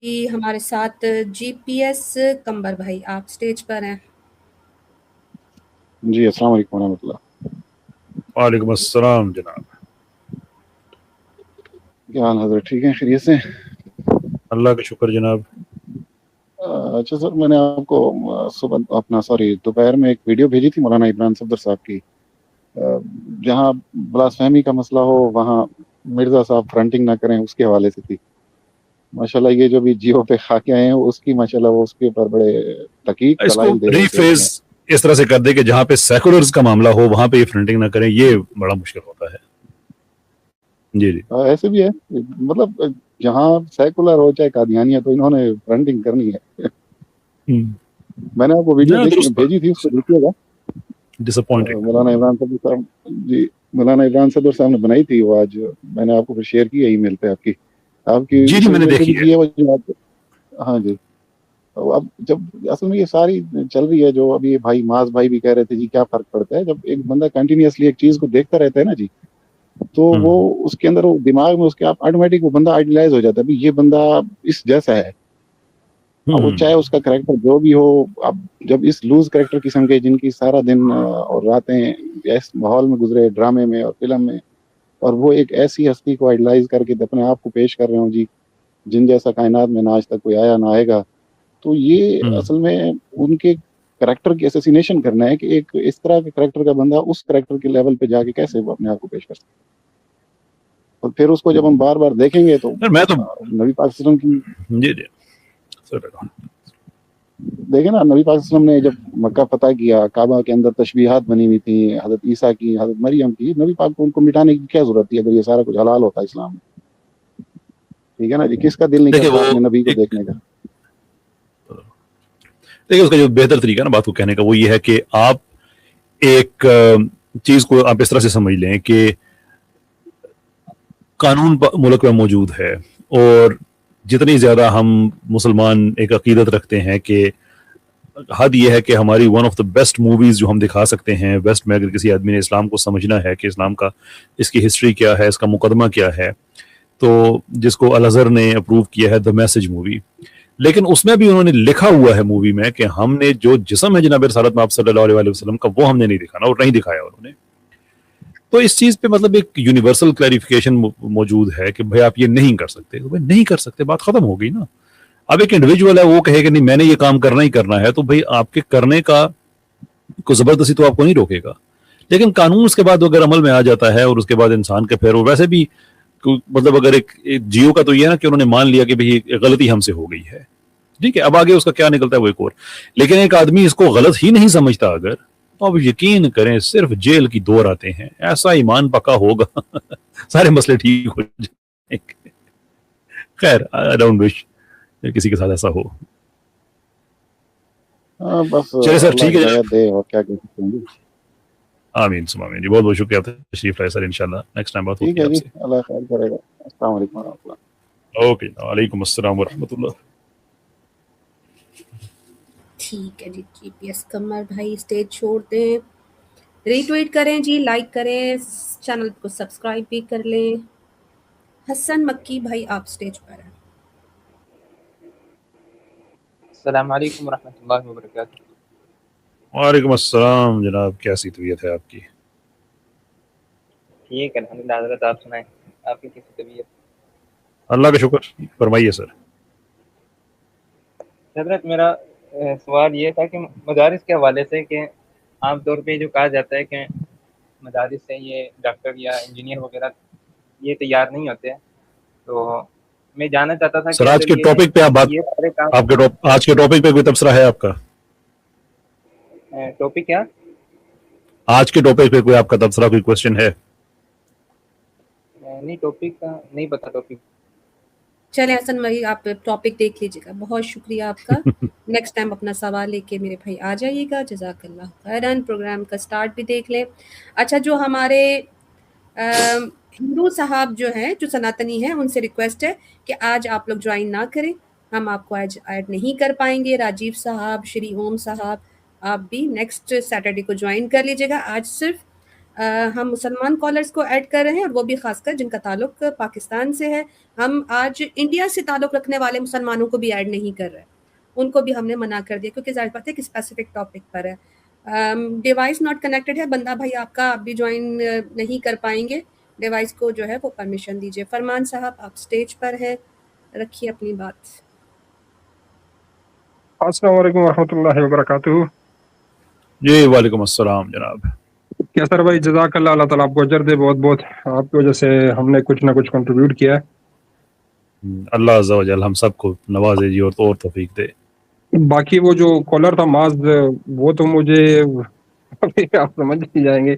کہ ہمارے ساتھ جی پی ایس کمبر بھائی آپ سٹیج پر ہیں. جی السلام علیکم ورحمۃ اللہ. وعلیکم السلام جناب. کیا حال حضرت؟ ٹھیک ہیں، خیریت سے؟ اللہ کا شکر جناب. اچھا سر، میں نے آپ کو دوپہر میں ایک ویڈیو بھیجی تھی مولانا عمران صدر صاحب کی. جہاں بلاسفہمی کا مسئلہ ہو وہاں مرزا صاحب فرنٹنگ نہ کریں، اس کے حوالے سے تھی. ماشاءاللہ یہ جو بھی جیو پہ خاکے آئے ہیں اس کی ماشاءاللہ وہ اس کے اوپر بڑے تحقیق اس کو دلائل دے رہے تھے. ریفریز اس طرح سے کر دے کہ جہاں پہ سیکولرز کا معاملہ ہو وہاں پہ یہ فرنٹنگ نہ کریں، یہ بڑا مشکل ہوتا ہے. جی جی ایسے بھی ہے، مطلب جہاں سیکولر ہو چاہے قادیانی ہے تو انہوں نے فرنٹنگ کرنی ہے. میں نے آپ کو ویڈیو بھیجی تھی، اس کو دیکھیے گا. ڈسپوائنٹنگ. مولانا عمران صدر صاحب جی، مولانا عمران صدر صاحب نے بنائی تھی وہ. آج میں نے آپ کو شیئر کی ہے ای میل پہ. آپ کی جی اس میں نے میل پہ بھی دیکھی ہے. کی ہے وہ جو ہاں جی. اب جب اصل میں یہ ساری چل رہی ہے جو ابھی بھائی معاذ بھائی بھی کہہ رہے تھے جی کیا فرق پڑتا ہے جب ایک بندہ کنٹینیوسلی ایک چیز کو دیکھتا رہتا ہے نا جی، تو وہ اس کے اندر دماغ میں اس کے آپ آٹومیٹک وہ بندہ آئیڈیلائز ہو جاتا ہے. یہ بندہ اس جیسا ہے، اب وہ چاہے اس کا کریکٹر جو بھی ہو. اب جب اس لوز کریکٹر قسم کے جن کی سارا دن اور راتیں اس ماحول میں گزرے، ڈرامے میں اور فلم میں، اور وہ ایک ایسی ہستی کو آئیڈیلائز کر کے اپنے آپ کو پیش کر رہے ہوں جی جن جیسا کائنات میں نہ آج تک کوئی آیا نہ آئے گا، تو یہ اصل میں ان کے کریکٹر کی اسیسینیشن کرنا ہے کہ ایک اس طرح کے کریکٹر کا بندہ اس کریکٹر کے لیول پہ جا کے کیسے وہ اپنے آپ کو پیش کر سکتا ہے. اور پھر اس کو جب ہم بار بار دیکھیں گے تو میں تو نبی پاک صلی اللہ علیہ وسلم کی جی جی دیکھیں نا، نبی پاک صلی اللہ علیہ وسلم نے جب مکہ فتح کیا، کعبہ کے اندر تشبیہات بنی ہوئی تھی، حضرت عیسیٰ کی، حضرت مریم کی. نبی پاک کو ان کو مٹانے کی کیا ضرورت تھی اگر یہ سارا کچھ حلال ہوتا اسلام میں؟ ٹھیک ہے نا جی، کس کا دل نہیں دیکھیں کرتا وہ اپنے نبی کو دیکھنے کا؟ دیکھیں اس کا جو بہتر طریقہ نا بات کو کہنے کا وہ یہ ہے کہ آپ ایک چیز کو آپ اس طرح سے سمجھ لیں کہ قانون ملک میں موجود ہے، اور جتنی زیادہ ہم مسلمان ایک عقیدت رکھتے ہیں کہ حد یہ ہے کہ ہماری one of the best movies جو ہم دکھا سکتے ہیں ویسٹ میں، اگر کسی آدمی نے اسلام کو سمجھنا ہے کہ اسلام کا اس کی ہسٹری کیا ہے، اس کا مقدمہ کیا ہے، تو جس کو الازہر نے اپروو کیا ہے دا میسج مووی. لیکن اس میں بھی انہوں نے لکھا ہوا ہے مووی میں کہ ہم نے جو جسم ہے جناب رسالت میں آپ صلی اللہ علیہ وسلم کا وہ ہم نے نہیں دکھانا اور نہیں دکھایا انہوں نے. تو اس چیز پہ مطلب ایک یونیورسل کلیریفیکیشن موجود ہے کہ بھائی آپ یہ نہیں کر سکتے، تو بھائی نہیں کر سکتے، بات ختم ہو گئی نا. اب ایک انڈیویجول ہے وہ کہے کہ نہیں میں نے یہ کام کرنا ہی کرنا ہے، تو بھائی آپ کے کرنے کا کوئی زبردستی تو آپ کو نہیں روکے گا. لیکن قانون اس کے بعد اگر عمل میں آ جاتا ہے اور اس کے بعد انسان کے پھر ویسے بھی مطلب اگر ایک جیو کا تو یہ ہے نا کہ انہوں نے مان لیا کہ بھائی غلطی ہم سے ہو گئی ہے، ٹھیک ہے، اب آگے اس کا کیا نکلتا ہے وہ ایک اور. لیکن ایک آدمی اس کو غلط ہی نہیں سمجھتا اگر، تو اب یقین کریں صرف جیل کی 2 راتیں ہیں، ایسا ایمان پکا ہوگا سارے مسئلے ٹھیک ہو جائیں گے. خیر آئی ڈونٹ وش کسی کے ساتھ ایسا ہو. بس چلے سر اللہ ٹھیک ہے ہدایت دے، اور کیا کہہ سکتے ہیں جی. آمین ثم آمین جی. بہت بہت شکریہ تشریف لائے سر. انشاءاللہ نیکسٹ ٹائم بات ٹھیک ہوتی ہے ہے آپ جی، سے. اللہ خیر کرے گا. السلام علیکم ورحمۃ اللہ. اوکے، وعلیکم السلام ورحمۃ اللہ. ٹھیک ہے جی. جی پی ایس کمر بھائی اسٹیج چھوڑ دیں، ری ٹویٹ کریں جی، لائک کریں، چینل کو سبسکرائب بھی کر لیں. حسن مکی بھائی آپ اسٹیج پر ہیں. السلام علیکم ورحمۃ اللہ وبرکاتہ. وعلیکم السلام جناب، کیسی طبیعت ہے آپ کی؟ ٹھیک ہے الحمد للہ. حضرت آپ سنائیں، آپ کی کیسی طبیعت؟ اللہ کا شکر. فرمائیے سر. حضرت میرا سوال یہ تھا کہ مدارس کے حوالے سے کہ عام طور پہ جو کہا جاتا ہے کہ مدارس سے یہ ڈاکٹر یا انجینئر وغیرہ یہ تیار نہیں ہوتے، تو میں جاننا چاہتا تھا سر کہ آج اگر کے ٹاپک پہ آپ بات، یہ سارے کام آپ کے آج کے ٹاپک پہ کوئی تبصرہ ہے آپ کا؟ ٹاپک کیا؟ آج کے ٹاپک پہ کوئی آپ کا تبصرہ، کوئی کوشچن ہے؟ نہیں ٹاپک کا نہیں پتا. ٹاپک چلے حسن بھائی آپ ٹاپک دیکھ لیجیے گا. بہت شکریہ آپ کا. نیکسٹ ٹائم اپنا سوال لے کے میرے بھائی آ جائیے گا. جزاک اللہ خیرن. پروگرام کا سٹارٹ بھی دیکھ لیں. اچھا، جو ہمارے ہندو صاحب جو ہیں، جو سناتنی ہیں، ان سے ریکویسٹ ہے کہ آج آپ لوگ جوائن نہ کریں، ہم آپ کو آج ایڈ نہیں کر پائیں گے. راجیو صاحب، شری اوم صاحب، آپ بھی نیکسٹ سیٹرڈے کو جوائن کر لیجیے گا. آج صرف ہم مسلمان کالرز کو ایڈ کر رہے ہیں، اور وہ بھی خاص کر جن کا تعلق پاکستان سے ہے. ہم آج انڈیا سے تعلق رکھنے والے مسلمانوں کو بھی ایڈ نہیں کر رہے، ان کو بھی ہم نے منع کر دیا، کیونکہ ظاہر بات ہے کہ اسپیسیفک ٹاپک پر ہے. ڈیوائس ناٹ کنیکٹڈ ہے، بندہ بھائی آپ کا آپ بھی جوائن نہیں کر پائیں گے. ڈیوائس کو جو ہے وہ پرمیشن دیجیے. فرمان صاحب آپ اسٹیج پر ہیں، رکھیے اپنی بات. السلام علیکم ورحمۃ اللہ وبرکاتہ. جی وعلیکم السلام جناب. کیسر بھائی جزاک اللہ، اللہ تعالیٰ آپ کو اجر دے بہت بہت. آپ کی وجہ سے ہم نے کچھ نہ کچھ کنٹریبیوٹ کیا ہے. اللہ عز و جل ہم سب کو نوازے جی اور توفیق دے. باقی وہ جو کالر تھا معاذ، وہ تو مجھے آپ سمجھ نہیں جائیں گے.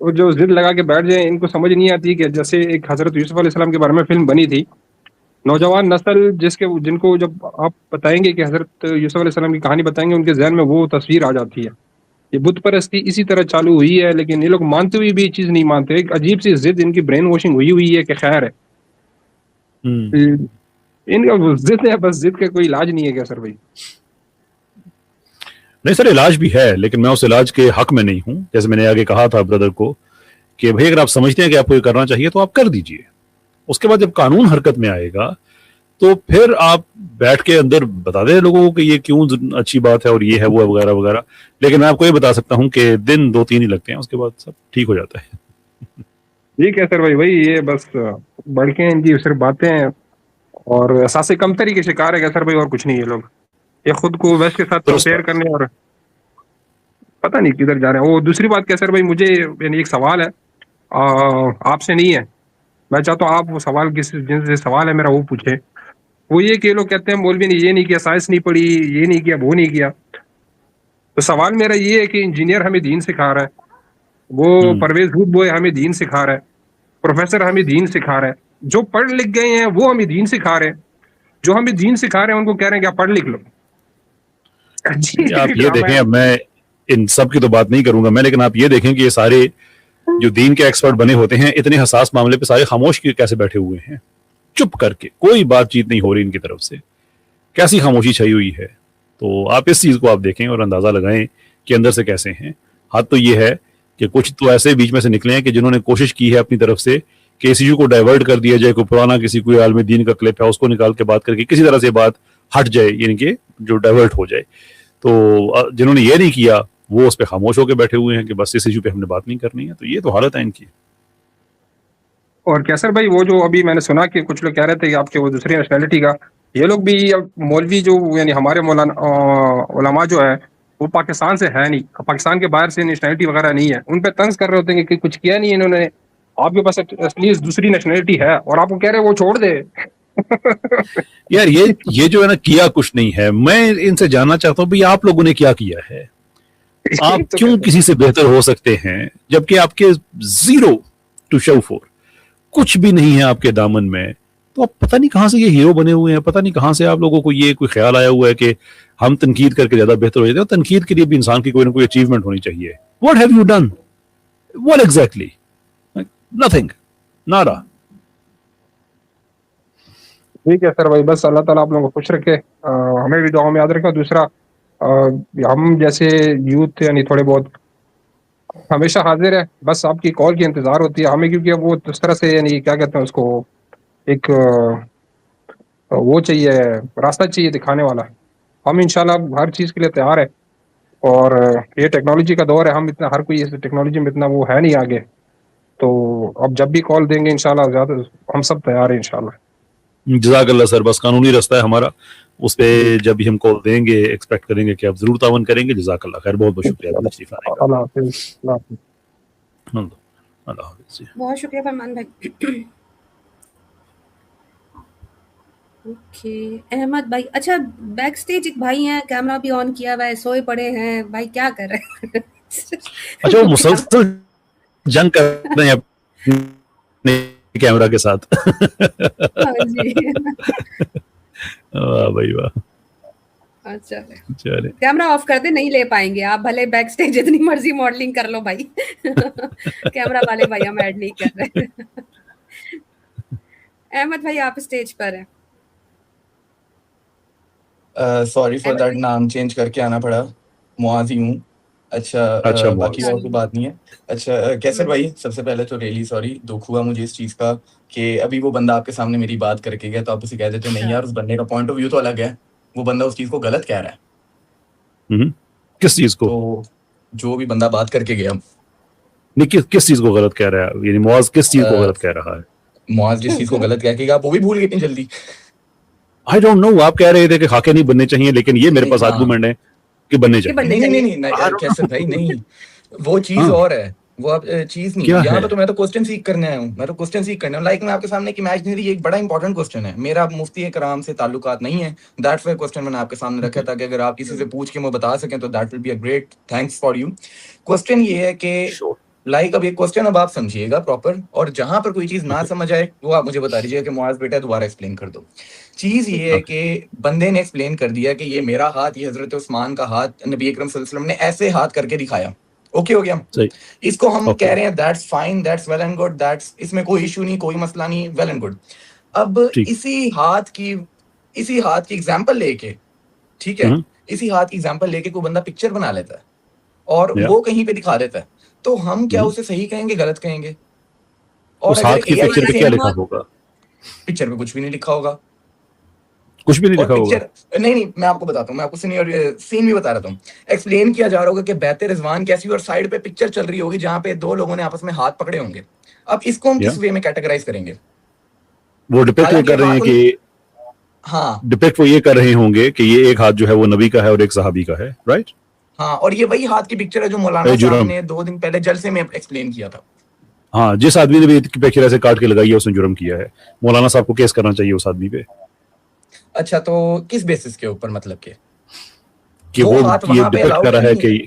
وہ جو ضد لگا کے بیٹھ جائیں، ان کو سمجھ نہیں آتی کہ جیسے ایک حضرت یوسف علیہ السلام کے بارے میں فلم بنی تھی. نوجوان نسل جن کو جب آپ بتائیں گے کہ حضرت یوسف علیہ السلام کی کہانی بتائیں گے، ان کے ذہن میں وہ تصویر آ جاتی ہے. یہ بت پرستی اسی طرح چالو ہوئی ہے، لیکن یہ لوگ مانتے ہوئے بھی یہ چیز نہیں مانتے. ایک عجیب سی ضد، ان کی برین واشنگ ہوئی ہے کہ خیر ہے. ان کا ضد ہے، بس ضد کا کوئی علاج نہیں ہے. کیا سر بھائی؟ نہیں سر، علاج بھی ہے، لیکن میں اس علاج کے حق میں نہیں ہوں. جیسے میں نے آگے کہا تھا بردر کو کہ بھائی اگر آپ سمجھتے ہیں کہ آپ کو یہ کرنا چاہیے تو آپ کر دیجئے. اس کے بعد جب قانون حرکت میں آئے گا تو پھر آپ بیٹھ کے اندر بتا دیں لوگوں کو کہ یہ کیوں اچھی بات ہے اور یہ ہے وہ ہے وغیرہ وغیرہ. لیکن میں آپ کو یہ بتا سکتا ہوں کہ دن 2-3 ہی لگتے ہیں، اس کے بعد سب ٹھیک ہو جاتا ہے. جی کیسر بھائی، وہی یہ بس بڑھ کے ان کی صرف باتیں ہیں اور احساس کمتری کے شکار ہے کیسر بھائی، اور کچھ نہیں. یہ لوگ یہ خود کو ویسٹ کے ساتھ درست کمپیئر بات. کرنے اور پتہ نہیں کدھر جا رہے ہیں. وہ دوسری بات کیسر بھائی، مجھے یعنی ایک سوال ہے، آپ سے نہیں ہے. میں چاہتا ہوں آپ وہ سوال جن سے سوال ہے میرا وہ پوچھیں. وہ یہ کہ لوگ کہتے ہیں مولوی نے یہ نہیں کیا، سائنس نہیں پڑھی، یہ نہیں کیا، وہ نہیں کیا. تو سوال میرا یہ ہے کہ انجینئر ہمیں دین سکھا رہا ہے، وہ پرویز دھوت بوئے ہمیں دین سکھا رہا ہے، پروفیسر ہمیں دین سکھا رہا ہے. جو پڑھ لکھ گئے ہیں وہ ہمیں دین سکھا رہے ہیں. جو ہمیں دین سکھا رہے ہیں ان کو کہہ رہے ہیں کہ آپ پڑھ لکھ لو. آپ یہ دیکھیں، اب میں ان سب کی تو بات نہیں کروں گا میں، لیکن آپ یہ دیکھیں کہ یہ سارے جو دین کے ایکسپرٹ بنے ہوتے ہیں اتنے حساس معاملے پہ سارے خاموش کیسے بیٹھے ہوئے ہیں، چپ کر کے. کوئی بات چیت نہیں ہو رہی ان کی طرف سے، کیسی خاموشی چھائی ہوئی ہے. تو آپ اس چیز کو آپ دیکھیں اور اندازہ لگائیں کہ اندر سے کیسے ہیں. حد تو یہ ہے کہ کچھ تو ایسے بیچ میں سے نکلے ہیں کہ جنہوں نے کوشش کی ہے اپنی طرف سے کہ اس ایشو کو ڈائیورٹ کر دیا جائے. کوئی پرانا کسی کوئی عالم دین کا کلپ ہے اس کو نکال کے بات کر کے کسی طرح سے بات ہٹ جائے، یعنی کہ جو ڈائیورٹ ہو جائے. تو جنہوں نے یہ نہیں کیا وہ اس پہ خاموش ہو کے بیٹھے ہوئے ہیں کہ بس اس ایشو پہ ہم نے بات نہیں کرنی ہے. تو یہ تو حالت ہے ان کی. اور کیسر بھائی، وہ جو ابھی میں نے سنا کہ کچھ لوگ کہہ رہے تھے کہ آپ کے وہ دوسری نیشنلٹی کا، یہ لوگ بھی مولوی جو یعنی ہمارے مولانا علماء جو ہے وہ پاکستان سے ہے نہیں، پاکستان کے باہر سے نیشنلٹی وغیرہ نہیں ہے. ان پہ طنز کر رہے ہوتے ہیں کہ کچھ کیا نہیں انہوں نے، آپ کے پاس ایٹ لیسٹ دوسری نیشنلٹی ہے اور آپ کو کہہ رہے ہیں وہ چھوڑ دے. یار یہ جو ہے نا کیا کچھ نہیں ہے. میں ان سے جاننا چاہتا ہوں بھئی آپ لوگوں نے کیا کیا ہے؟ آپ کیوں کسی سے بہتر ہو سکتے ہیں جبکہ آپ کے زیرو ٹو شو فور، کچھ بھی نہیں ہے آپ کے دامن میں. تو آپ پتہ نہیں کہاں سے یہ ہیرو بنے ہوئے ہیں، پتہ نہیں کہاں سے آپ لوگوں کو یہ کوئی خیال آیا ہوا ہے کہ ہم تنقید کر کے زیادہ بہتر ہو جاتے ہیں. تنقید کے لیے بھی انسان کی کوئی نہ کوئی اچیومنٹ ہونی چاہیے. What have you done? What exactly? Nothing, nada. ٹھیک ہے سر بھائی، بس اللہ تعالیٰ آپ لوگوں کو خوش رکھے، ہمیں بھی دعاؤں میں یاد رکھا. دوسرا ہم جیسے یوتھ یعنی تھوڑے بہت ہمیشہ حاضر ہے، بس آپ کی کال کی انتظار ہوتی ہے ہمیں، کیونکہ وہ اس طرح سے یعنی کیا کہتے ہیں اس کو، ایک وہ چاہیے، راستہ چاہیے دکھانے والا. ہم انشاءاللہ ہر چیز کے لیے تیار ہے. اور یہ ٹیکنالوجی کا دور ہے، ہم اتنا ہر کوئی اس ٹیکنالوجی میں اتنا وہ ہے نہیں آگے. تو اب جب بھی کال دیں گے انشاءاللہ زیادہ ہم سب تیار ہیں انشاءاللہ. جزاک اللہ سر. بس قانونی راستہ ہے ہمارا، اس پہ جب بھی ہم کال دیں گے ایکسپیکٹ کریں گے کہ آپ ضرور تعاون کریں گے. جزاک اللہ خیر، بہت بہت شکریہ تشریف لانے کا. اللہ حافظ. اللہ حافظ. اللہ حافظ. بہت شکریہ فرمان بھائی. اوکے احمد بھائی، اچھا بیک سٹیج ایک بھائی ہیں، کیمرہ بھی آن کیا ہوا ہے، سوئے پڑے ہیں بھائی، کیا کر رہے ہیں؟ اچھا وہ مسلسل جنگ کر رہے ہیں اپنے کیمرہ کے ساتھ. ہاں جی. واہ بھائی واہ. اچھا چلے کیمرہ آف کر دے، نہیں لے پائیں گے آپ، بھلے بیک سٹیج جتنی مرضی ماڈلنگ کر لو بھائی. کیمرہ والے بھائی ہم ایڈ نہیں کر رہے. احمد بھائی آپ اسٹیج پر ہیں. سوری فار دیٹ، نام چینج کر کے آنا پڑا. معاذ ہی ہوں. اچھا باقی اور معاذ، کوئی بات نہیں ہے. اچھا کیسر بھائی، سب سے پہلے تو ریئلی سوری، دکھ ہوا مجھے اس چیز کا کہ ابھی وہ بندہ آپ کے سامنے میری بات کر کے گیا تو آپ اسے کہہ دیتے نہیں یار اس بندے کا پوائنٹ آف ویو تو الگ ہے، وہ بندہ اس چیز کو غلط کہہ رہا ہے. کس چیز کو؟ تو جو بھی بندہ بات کر کے گیا، نہیں کس چیز کو غلط کہہ رہا ہے؟ یعنی معاذ کس چیز کو غلط کہہ رہا ہے؟ معاذ جس چیز کو غلط کہہ کے گیا آپ وہ بھی بھول گئے اتنی جلدی. آئی ڈونٹ نو، آپ کہہ رہے تھے کہ خاکے نہیں بننے چاہیے، لیکن یہ میرے پاس ہاں آرگومنٹ ہے کہ بننے چاہیے. نہیں کیسر بھائی نہیں، وہ چیز اور ہے، وہ آپ چیز نہیں ہے. یہاں پہ تو میں تو کوسچن سیکھ کرنے آیا ہوں، لائک میں آپ کے سامنے ایک امیجنری ایک بڑا انپورٹنٹ کوسچن ہے. میرا مفتی کرام سے تعلقات نہیں ہے، دیٹس وائی کوسچن میں نے آپ کے سامنے رکھا تاکہ اگر آپ کسی سے پوچھ کے وہ بتا سکیں تو that will be a great thanks for you. Question یہ ہے کہ لائک اب یہ کوسچن اب آپ سمجھیے گا پراپر، اور جہاں پر کوئی چیز نہ سمجھ آئے وہ آپ مجھے بتا دیجیے کہ معاذ بیٹا دوبارہ ایکسپلین کر دو. چیز یہ ہے کہ بندے نے ایکسپلین کر دیا کہ یہ میرا ہاتھ، یہ حضرت عثمان کا ہاتھ، نبی اکرم صلی اللہ علیہ وسلم نے ایسے ہاتھ کر کے دکھایا. اوکے ہو گیا، اس کو ہم کہہ رہے ہیں that's fine, that's well and good, that's اس میں کوئی ایشو نہیں، کوئی مسئلہ نہیں، ویل اینڈ گڈ. اب اسی ہاتھ کی ایگزامپل لے کے، ٹھیک ہے، اسی ہاتھ کی ایگزامپل لے کے کوئی بندہ پکچر بنا لیتا ہے اور وہ کہیں پہ دکھا دیتا ہے، تو ہم کیا اسے صحیح کہیں گے غلط کہیں گے؟ اور اس ہاتھ کی پکچر پہ کیا لکھا ہوگا؟ پکچر پہ کچھ بھی نہیں لکھا ہوگا، کچھ بھی نہیں لکھا ہوگا. نہیں میں آپ کو بتاتا ہوں، میں آپ کو سین بھی بتا رہا ہوں. ایکسپلین کیا جا رہا ہوگا کہ بیعت رضوان کیسی اور سائڈ پہ پکچر چل رہی ہوگی جہاں پہ دو لوگوں نے آپس میں ہاتھ پکڑے ہوں گے. اب اس کو ہم کس وے میں کیٹیگرائز کریں گے؟ وہ ڈپیکٹ یہ کر رہے ہیں کہ ڈپیکٹ وہ یہ کر رہے ہوں گے کہ یہ ایک ہاتھ جو ہے وہ نبی کا ہے اور ایک صحابی کا ہے، رائٹ؟ ہاں، اور یہ وہی ہاتھ کی پکچر ہے جو مولانا صاحب نے 2 دن پہلے جلسے میں ایکسپلین کیا تھا. ہاں، جس آدمی نے بھی پکچر ایسے کاٹ کے لگائی ہے اس نے جرم کیا ہے. مولانا صاحب کو کیس کرنا چاہیے اس آدمی پہ. اچھا تو کس بیسس کے اوپر؟ مطلب کہ وہ یہ ڈپیکٹ کر رہا ہے کہ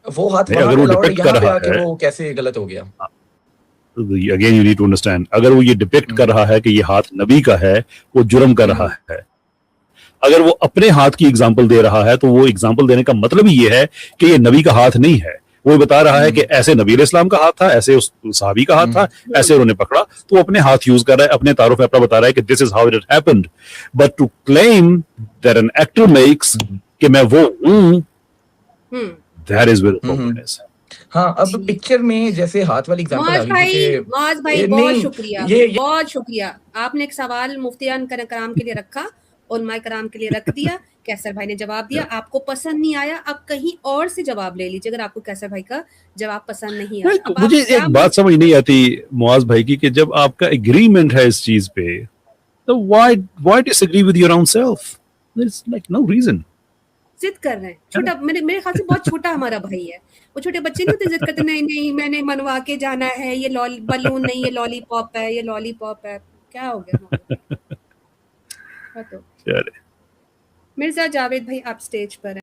وہ ہاتھ اگر وہ ڈپیکٹ کر رہا ہے، وہ کیسے غلط ہو گیا؟ Again you need to understand, اگر وہ یہ ڈپیکٹ کر رہا ہے کہ یہ ہاتھ نبی کا ہے، وہ جرم کر رہا ہے. اگر وہ اپنے ہاتھ کی اگزامپل دے رہا ہے تو وہ اگزامپل دینے کا مطلب ہی یہ ہے کہ یہ نبی کا ہاتھ نہیں ہے. وہ بتا رہا ہے کہ ایسے نبی علیہ السلام کا ہاتھ تھا، ایسے اس صحابی کا ہاتھ تھا، ایسے انہوں نے پکڑا، تو وہ اپنے ہاتھ یوز کر رہا ہے، اپنے تعارف میں اپنا بتا رہا ہے کہ this is how it happened. But to claim that an actor makes کہ میں وہ ہوں، that is where the problem is. ہاں، اب پکچر میں جیسے ہاتھ والی ایگزامپل معاذ بھائی بہت شکریہ، بہت شکریہ. آپ نے ایک سوال مفتیان کرام کے لیے رکھا، علماء کرام کے لیے رکھ دیا، کیسر بھائی نے جواب دیا. آپ کو پسند نہیں آیا، آپ کہیں اور سے جواب لے لیجیے اگر آپ کو کیسر بھائی کا جواب پسند نہیں آیا. مجھے ایک بات سمجھ نہیں آتی معاذ بھائی کی کہ جب آپ کا ایگریمنٹ ہے اس چیز پہ تو why disagree with your own self? There's like no reason. ضد کر رہے ہیں. چھوٹا میرے خیال سے بہت چھوٹا ہمارا بھائی ہے. وہ چھوٹے بچے نہیں ہوتے ضد کرتے، نہیں میں نے منوا کے جانا ہے، یہ بلون نہیں، یہ لالی پاپ ہے، یہ لالی پاپ ہے. کیا ہو گیا؟ مرزا جاوید بھائی آپ سٹیج پر ہیں.